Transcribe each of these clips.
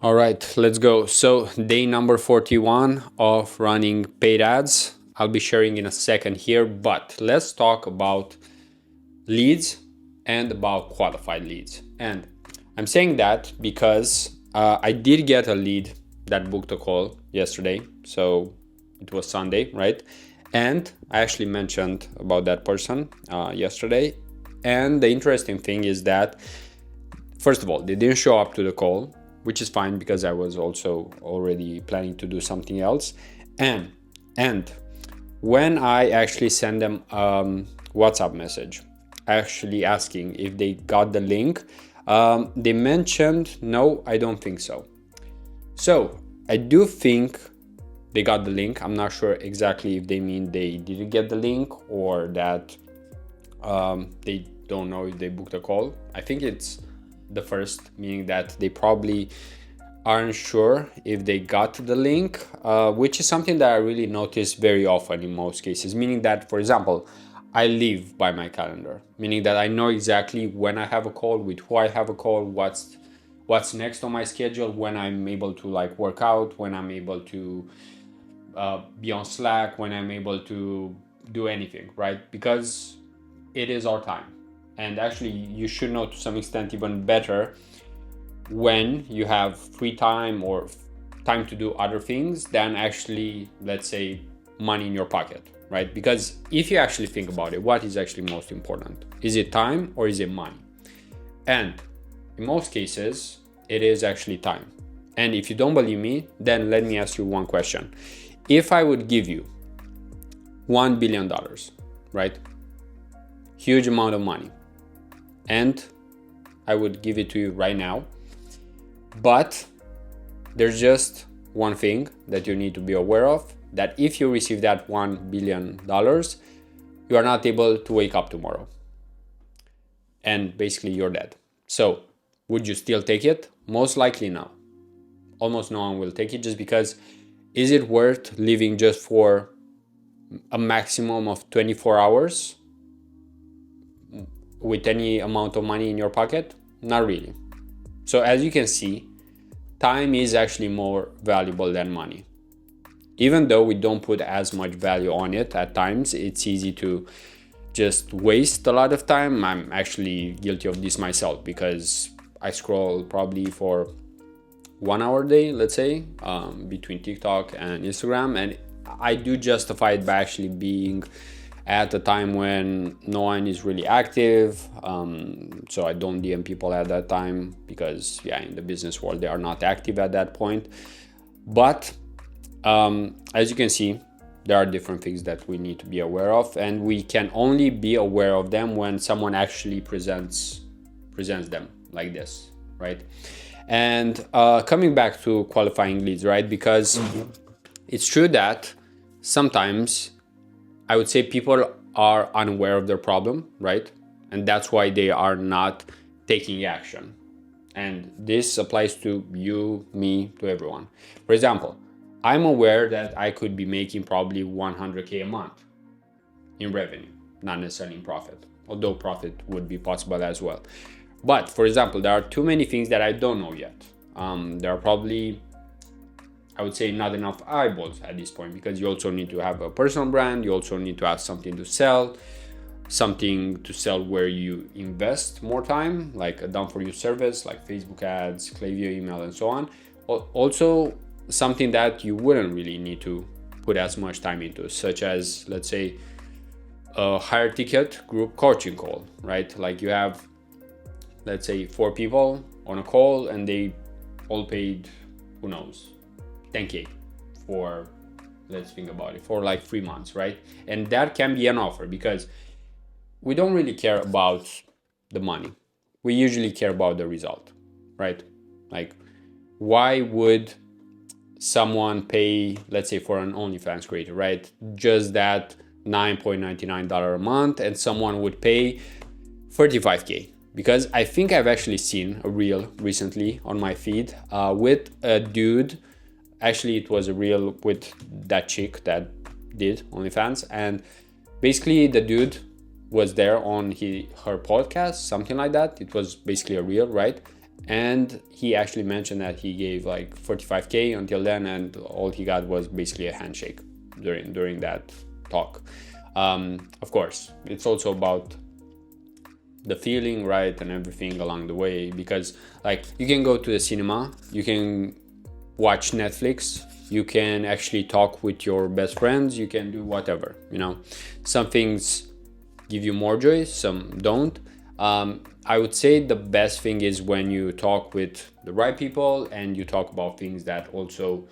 All right, let's go. So, day number 41 of running paid ads. I'll be sharing in a second here, but let's talk about leads and about qualified leads. And I'm saying that because I did get a lead that booked a call yesterday. So, it was Sunday, right? And I actually mentioned about that person yesterday. And the interesting thing is that first of all, they didn't show up to the call, which is fine because I was also already planning to do something else. And and when I actually send them WhatsApp message, actually asking if they got the link, they mentioned no, I don't think so. So I do think they got the link. I'm not sure exactly if they mean they didn't get the link or that they don't know if they booked a call. I think it's the first, meaning that they probably aren't sure if they got the link, which is something that I really notice very often in most cases. Meaning that, for example, I live by my calendar, meaning that I know exactly when I have a call, with who I have a call, what's next on my schedule, when I'm able to like work out, when I'm able to be on Slack, when I'm able to do anything, right? Because it is our time. And actually, you should know to some extent even better when you have free time or time to do other things than actually, let's say, money in your pocket, right? Because if you actually think about it, what is actually most important? Is it time or is it money? And in most cases, it is actually time. And if you don't believe me, then let me ask you one question. If I would give you $1 billion, right? Huge amount of money. And I would give it to you right now. But there's just one thing that you need to be aware of, that if you receive that $1 billion, you are not able to wake up tomorrow. And basically you're dead. So would you still take it? Most likely no. Almost no one will take it, just because is it worth living just for a maximum of 24 hours with any amount of money in your pocket? Not really. So as you can see, time is actually more valuable than money. Even though we don't put as much value on it at times, it's easy to just waste a lot of time. I'm actually guilty of this myself because I scroll probably for 1 hour a day, let's say, between TikTok and Instagram. And I do justify it by actually being at a time when no one is really active. So I don't DM people at that time because, yeah, in the business world, they are not active at that point. But as you can see, there are different things that we need to be aware of, and we can only be aware of them when someone actually presents them like this, right? And coming back to qualifying leads, right? Because it's true that sometimes I would say people are unaware of their problem, right? And that's why they are not taking action. And this applies to you, me, to everyone. For example, I'm aware that I could be making probably 100K a month in revenue, not necessarily in profit, although profit would be possible as well. But for example, there are too many things that I don't know yet. There are probably, I would say, not enough eyeballs at this point, because you also need to have a personal brand. You also need to have something to sell where you invest more time, like a done for you service, like Facebook ads, Klaviyo email, and so on. Also, something that you wouldn't really need to put as much time into, such as, let's say, a higher ticket group coaching call, right? Like you have, let's say, 4 people on a call and they all paid, who knows, 10K for, let's think about it, for like 3 months, right? And that can be an offer, because we don't really care about the money. We usually care about the result, right? Like, why would someone pay, let's say, for an OnlyFans creator, right? Just that $9.99 a month, and someone would pay 35K. Because I think I've actually seen a reel recently on my feed with a dude. Actually, it was a reel with that chick that did OnlyFans, and basically the dude was there on her podcast, something like that. It was basically a reel, right? And he actually mentioned that he gave like 45K until then, and all he got was basically a handshake during that talk. Of course, it's also about the feeling, right, and everything along the way, because like you can go to the cinema, you can watch Netflix, you can actually talk with your best friends, you can do whatever, you know. Some things give you more joy, some don't. I would say the best thing is when you talk with the right people and you talk about things that also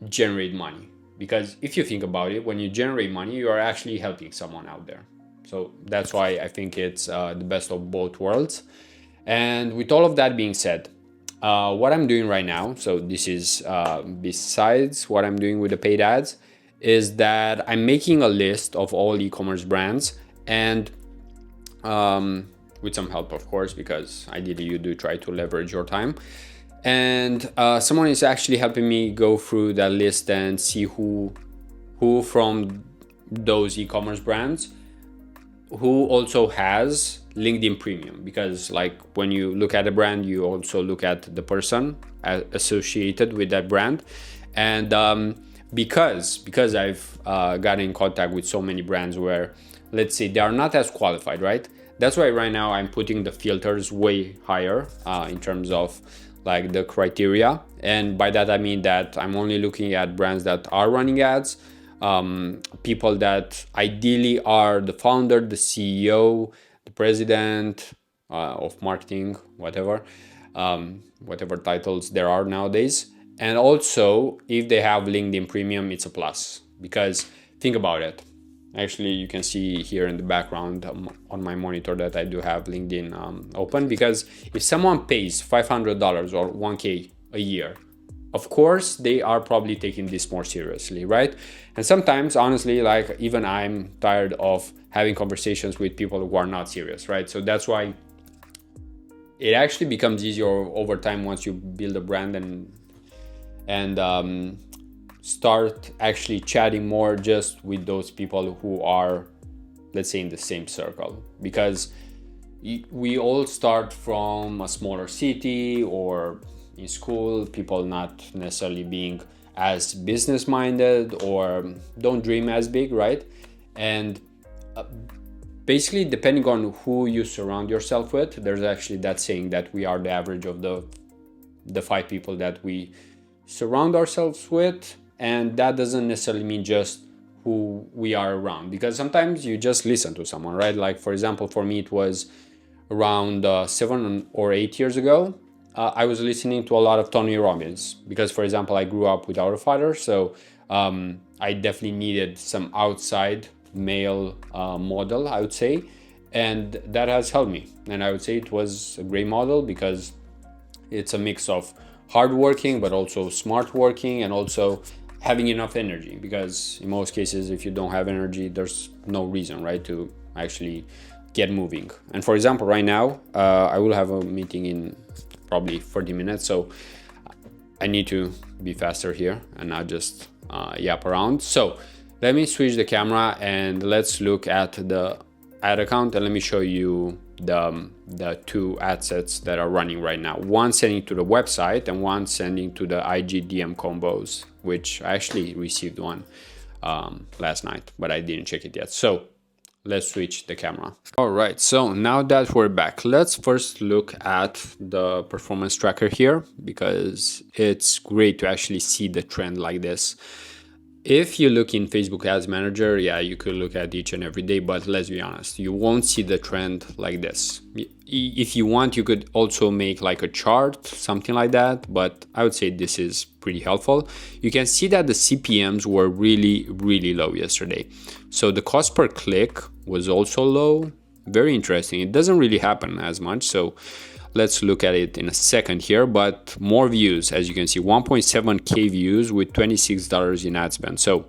generate money. Because if you think about it, when you generate money, you are actually helping someone out there. So that's why I think it's the best of both worlds. And with all of that being said, what I'm doing right now, so this is besides what I'm doing with the paid ads, is that I'm making a list of all e-commerce brands, and with some help, of course, because ideally you do try to leverage your time. And someone is actually helping me go through that list and see who from those e-commerce brands who also has LinkedIn Premium, because like when you look at a brand, you also look at the person associated with that brand. And because I've gotten in contact with so many brands where, let's say, they are not as qualified, right? That's why right now I'm putting the filters way higher in terms of like the criteria. And by that I mean that I'm only looking at brands that are running ads, people that ideally are the founder, the CEO, the president of marketing, whatever titles there are nowadays. And also, if they have LinkedIn Premium, it's a plus, because think about it. Actually, you can see here in the background on my monitor that I do have LinkedIn open, because if someone pays $500 or 1K a year, of course, they are probably taking this more seriously, right? And sometimes, honestly, like even I'm tired of having conversations with people who are not serious, right? So that's why it actually becomes easier over time once you build a brand and start actually chatting more just with those people who are, let's say, in the same circle, because we all start from a smaller city or in school, people not necessarily being as business minded or don't dream as big, right? And basically, depending on who you surround yourself with, there's actually that saying that we are the average of the 5 people that we surround ourselves with. And that doesn't necessarily mean just who we are around, because sometimes you just listen to someone, right? Like, for example, for me, it was around 7 or 8 years ago. I was listening to a lot of Tony Robbins because, for example, I grew up without a father. So I definitely needed some outside male model, I would say. And that has helped me. And I would say it was a great model because it's a mix of hardworking, but also smart working, and also having enough energy, because in most cases, if you don't have energy, there's no reason, right, to actually get moving. And for example, right now, I will have a meeting in probably 40 minutes. So I need to be faster here and not just yap around. So let me switch the camera and let's look at the ad account, and let me show you the 2 ad sets that are running right now. One sending to the website and one sending to the IG DM combos, which I actually received one last night, but I didn't check it yet. So let's switch the camera. All right, so now that we're back, let's first look at the performance tracker here, because it's great to actually see the trend like this. If you look in Facebook Ads Manager, yeah, you could look at each and every day, but let's be honest, you won't see the trend like this. If you want, you could also make like a chart, something like that, but I would say this is pretty helpful. You can see that the CPMs were really, really low yesterday. So the cost per click was also low. Very interesting. It doesn't really happen as much. So let's look at it in a second here, but more views, as you can see, 1.7K views with $26 in ad spend. So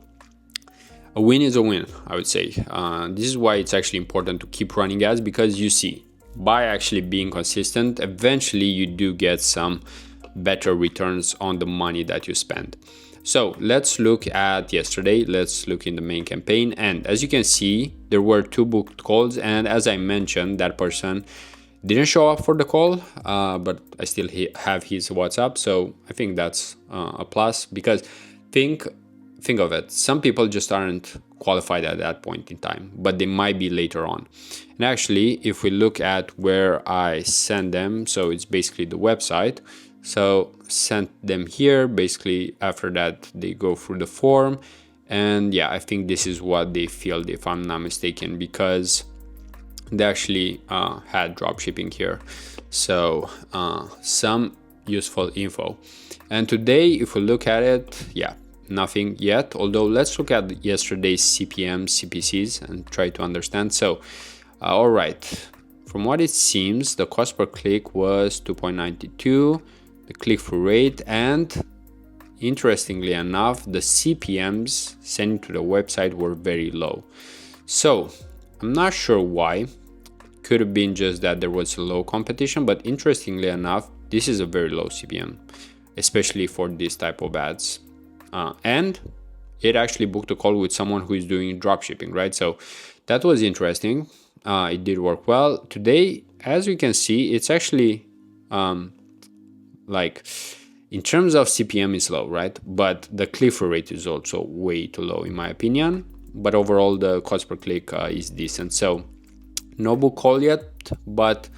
a win is a win, I would say. This is why it's actually important to keep running ads, because you see, by actually being consistent, eventually you do get some better returns on the money that you spend. So let's look at yesterday. Let's look in the main campaign. And as you can see, there were 2 booked calls. And as I mentioned, that person didn't show up for the call, but I still have his WhatsApp, so I think that's a plus, because think of it, some people just aren't qualified at that point in time, but they might be later on. And actually, if we look at where I send them, so it's basically the website, so sent them here. Basically after that they go through the form, and yeah, I think this is what they filled, if I'm not mistaken, because they actually had dropshipping here. So some useful info. And today, if we look at it, yeah, nothing yet. Although let's look at yesterday's CPM, CPCs, and try to understand. So, all right, from what it seems, the cost per click was 2.92, the click-through rate, and interestingly enough, the CPMs sent to the website were very low. So I'm not sure why. Could have been just that there was low competition, but interestingly enough, this is a very low CPM, especially for this type of ads. And it actually booked a call with someone who is doing dropshipping, right? So that was interesting. It did work well. Today, as we can see, it's actually like in terms of CPM is low, right? But the click-through rate is also way too low in my opinion. But overall, the cost per click is decent. So no book call yet, but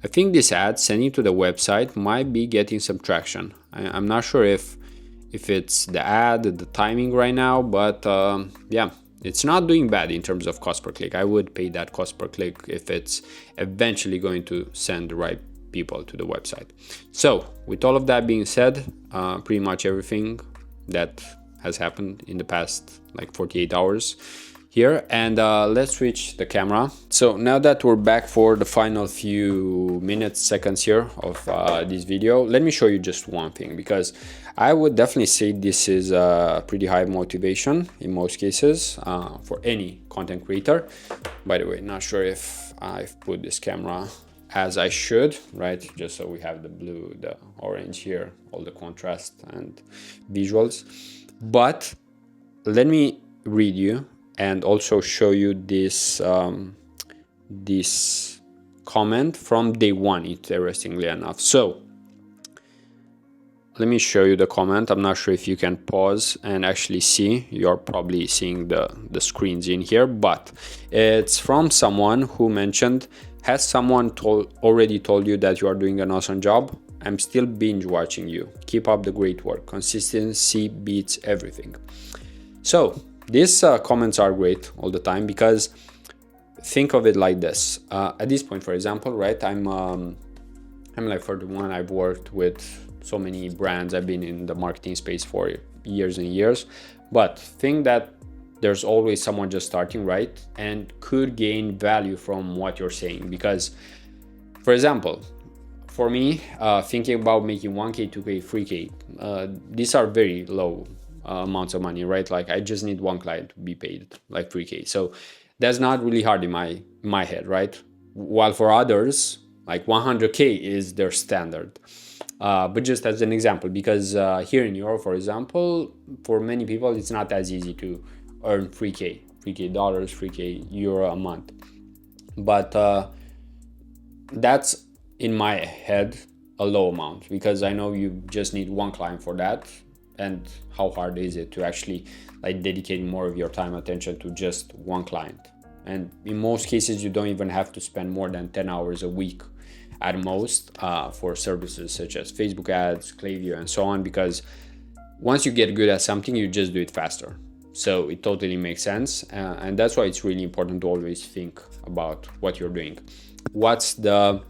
I think this ad sending to the website might be getting some traction. I'm not sure if it's the ad, the timing right now, but yeah, it's not doing bad in terms of cost per click. I would pay that cost per click if it's eventually going to send the right people to the website. So with all of that being said, pretty much everything that has happened in the past like 48 hours here, and let's switch the camera. So now that we're back for the final few minutes, seconds here of this video, let me show you just one thing, because I would definitely say this is a pretty high motivation in most cases for any content creator. By the way, not sure if I've put this camera as I should, right? Just so we have the blue, the orange here, all the contrast and visuals. But let me read you and also show you this this comment from day one, interestingly enough. So let me show you the comment. I'm not sure if you can pause and actually see. You're probably seeing the screens in here, but it's from someone who mentioned, has someone already told you that you are doing an awesome job? I'm still binge watching you. Keep up the great work. Consistency beats everything. So these comments are great all the time, because think of it like this. At this point, for example, right, I'm like, for the one, I've worked with so many brands. I've been in the marketing space for years and years, but think that there's always someone just starting, right, and could gain value from what you're saying. Because, for example, for me, thinking about making 1K, 2K, 3K, these are very low amounts of money, right? Like I just need one client to be paid like 3K. So that's not really hard in my head, right? While for others, like 100K is their standard. But just as an example, because here in Europe, for example, for many people, it's not as easy to earn 3K dollars, 3K euro a month. But that's in my head a low amount, because I know you just need one client for that. And how hard is it to actually like dedicate more of your time, attention to just one client? And in most cases, you don't even have to spend more than 10 hours a week at most for services such as Facebook ads, Klaviyo, and so on, because once you get good at something, you just do it faster. So it totally makes sense. And that's why it's really important to always think about what you're doing. What's the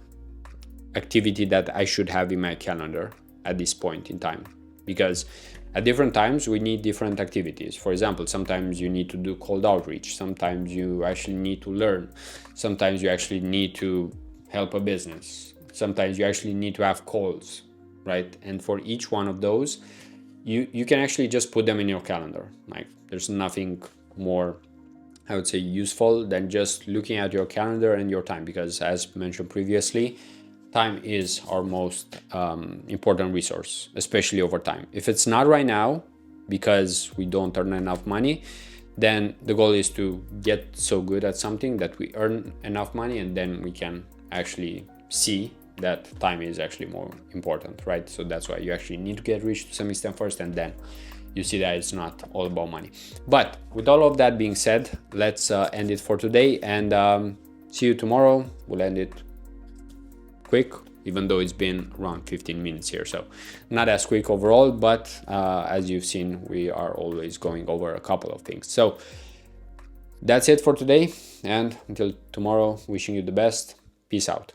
activity that I should have in my calendar at this point in time? Because at different times, we need different activities. For example, sometimes you need to do cold outreach. Sometimes you actually need to learn. Sometimes you actually need to help a business. Sometimes you actually need to have calls, right? And for each one of those, you can actually just put them in your calendar. Like there's nothing more, I would say, useful than just looking at your calendar and your time, because as mentioned previously, time is our most important resource, especially over time. If it's not right now, because we don't earn enough money, then the goal is to get so good at something that we earn enough money, and then we can actually see that time is actually more important, right? So that's why you actually need to get rich to some extent first, and then you see that it's not all about money. But with all of that being said, let's end it for today, and see you tomorrow. We'll end it quick, even though it's been around 15 minutes here, so not as quick overall, but as you've seen, we are always going over a couple of things. So that's it for today, and until tomorrow, wishing you the best. Peace out.